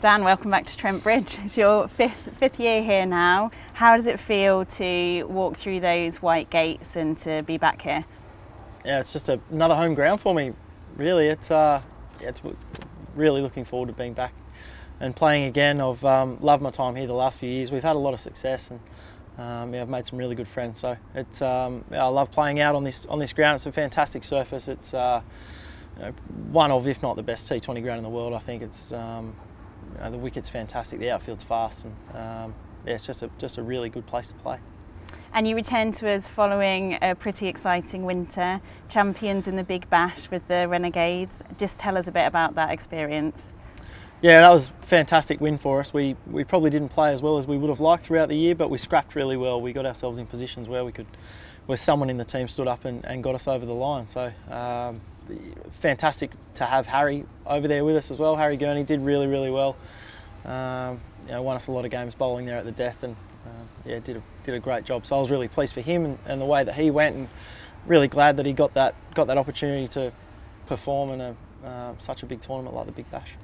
Dan, welcome back to Trent Bridge. It's your fifth year here now. How does it feel to walk through those white gates and to be back here? Yeah, it's just another home ground for me. Really, it's really looking forward to being back and playing again. I've loved my time here the last few years. We've had a lot of success, and I've made some really good friends. So it's I love playing out on this ground. It's a fantastic surface. It's one of, if not the best T20 ground in the world. I think it's the wicket's fantastic. The outfield's fast, and it's just a really good place to play. And you returned to us following a pretty exciting winter, champions in the Big Bash with the Renegades. Just tell us a bit about that experience. Yeah, that was a fantastic win for us. We probably didn't play as well as we would have liked throughout the year, but we scrapped really well. We got ourselves in positions where someone in the team stood up and got us over the line. So fantastic to have Harry over there with us as well. Harry Gurney did really, really well. Won us a lot of games bowling there at the death, and did a great job. So I was really pleased for him and the way that he went, and really glad that he got that opportunity to perform in such a big tournament like the Big Bash.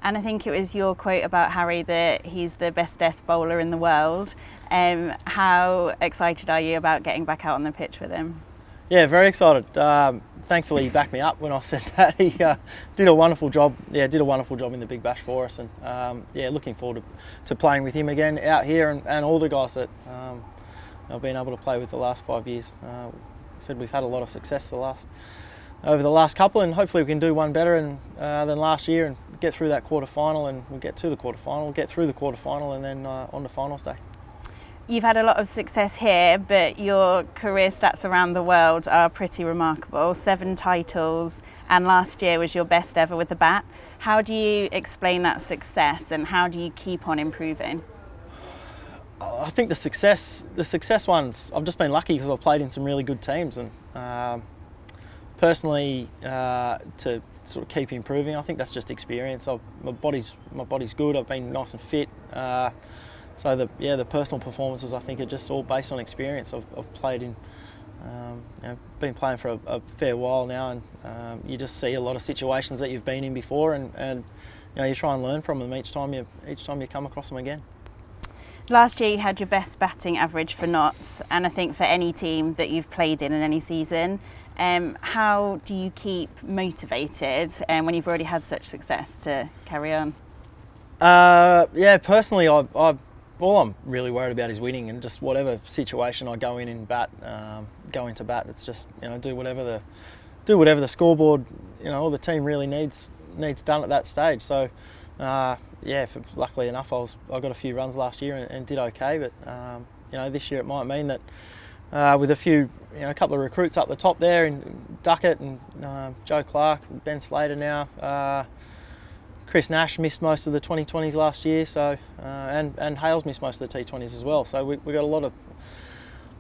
And I think it was your quote about Harry that he's the best death bowler in the world. How excited are you about getting back out on the pitch with him? Yeah, very excited. Thankfully, he backed me up when I said that. He did a wonderful job. Yeah, did a wonderful job in the Big Bash for us, and looking forward to playing with him again out here, and all the guys that I've been able to play with the last 5 years. Said we've had a lot of success over the last couple, and hopefully we can do one better than last year and get through that quarter final, and we'll get to the quarter final, get through the quarter final, and then on to finals day. You've had a lot of success here, but your career stats around the world are pretty remarkable. 7 titles, and last year was your best ever with the bat. How do you explain that success, and how do you keep on improving? I think the success ones, I've just been lucky because I've played in some really good teams, and personally, to sort of keep improving, I think that's just experience. My body's good. I've been nice and fit. So the personal performances, I think, are just all based on experience. I've played in, been playing for a fair while now, and you just see a lot of situations that you've been in before, and you try and learn from them each time you come across them again. Last year you had your best batting average for Notts, and I think for any team that you've played in any season. How do you keep motivated when you've already had such success to carry on? Personally, all I'm really worried about is winning, and just whatever situation I go into bat, it's just do whatever the scoreboard or the team really needs done at that stage. So luckily enough, I got a few runs last year and did okay, but this year it might mean that with a couple of recruits up the top there, and Duckett and Joe Clark, Ben Slater now. Chris Nash missed most of the 2020s last year, so and Hales missed most of the T20s as well. So we got a lot of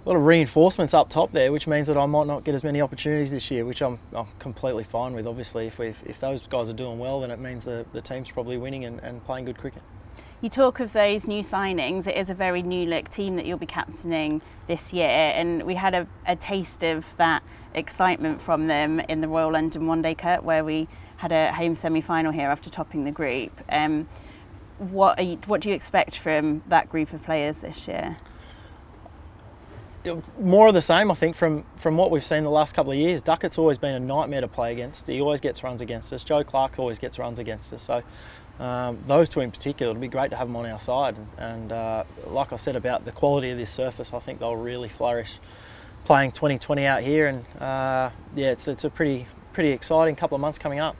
reinforcements up top there, which means that I might not get as many opportunities this year, which I'm completely fine with. Obviously, if those guys are doing well, then it means the team's probably winning and playing good cricket. You talk of those new signings. It is a very new look team that you'll be captaining this year, and we had a taste of that excitement from them in the Royal London One Day Cup, where we had a home semi-final here after topping the group. What do you expect from that group of players this year? More of the same, I think, from what we've seen the last couple of years. Duckett's always been a nightmare to play against. He always gets runs against us. Joe Clark always gets runs against us. So those two in particular, it'd be great to have them on our side. And like I said about the quality of this surface, I think they'll really flourish playing 2020 out here. And it's a pretty exciting couple of months coming up.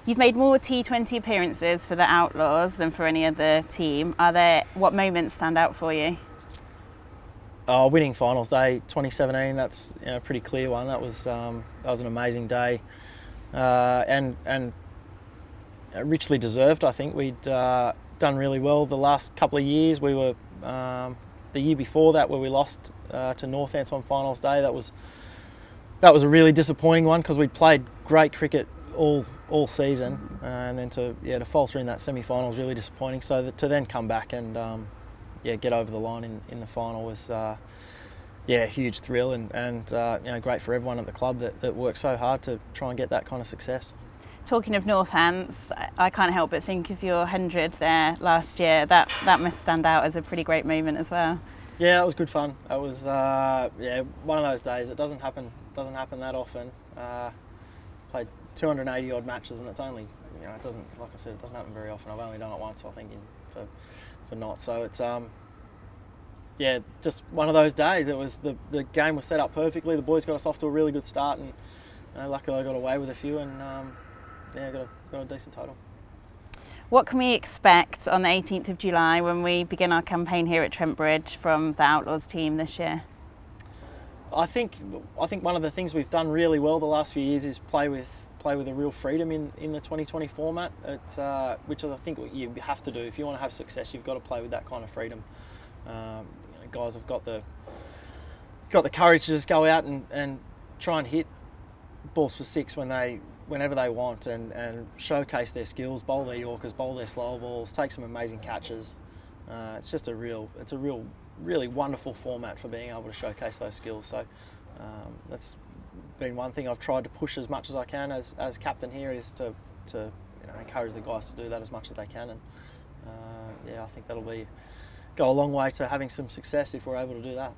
You've made more T20 appearances for the Outlaws than for any other team. What moments stand out for you? Winning finals day 2017, that's a pretty clear one. That was an amazing day, and richly deserved. I think we'd done really well the last couple of years. We were the year before that, where we lost to Northants on finals day. That was a really disappointing one, because we'd played great cricket all season, and then to falter in that semi-final was really disappointing. So to then come back and get over the line in the final was a huge thrill, and great for everyone at the club that worked so hard to try and get that kind of success. Talking of Northants, I can't help but think of your 100 there last year. That must stand out as a pretty great moment as well. Yeah, it was good fun. It was one of those days. It doesn't happen that often. Played 280 odd matches, and it's only, it doesn't, like I said, it doesn't happen very often. I've only done it once, I think, for not. So it's just one of those days. It was the game was set up perfectly. The boys got us off to a really good start, and luckily I got away with a few, and got a decent total. What can we expect on the 18th of July when we begin our campaign here at Trent Bridge from the Outlaws team this year? I think one of the things we've done really well the last few years is play with a real freedom in the 2020 format. Which is, I think, what you have to do if you want to have success. You've got to play with that kind of freedom. Guys have got the courage to just go out and try and hit balls for six whenever they want, and showcase their skills, bowl their Yorkers, bowl their slow balls, take some amazing catches. It's just a really wonderful format for being able to showcase those skills. So that's been one thing I've tried to push as much as I can as captain here, is to encourage the guys to do that as much as they can, and I think that'll go a long way to having some success if we're able to do that.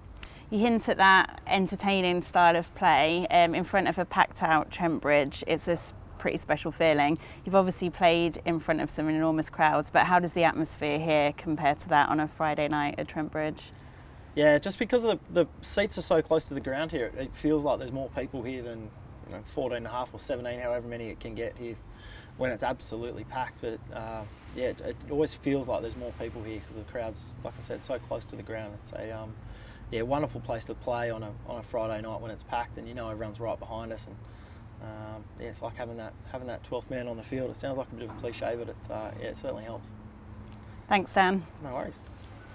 You hint at that entertaining style of play in front of a packed out Trent Bridge. It's a pretty special feeling. You've obviously played in front of some enormous crowds, but how does the atmosphere here compare to that on a Friday night at Trent Bridge? Yeah, just because the seats are so close to the ground here, it feels like there's more people here than 14 and a half or 17, however many it can get here when it's absolutely packed. But it always feels like there's more people here because the crowd's, like I said, so close to the ground. It's a wonderful place to play on a Friday night when it's packed and everyone's right behind us, and it's like having that 12th man on the field. It sounds like a bit of a cliche, but it certainly helps. Thanks, Dan. No worries.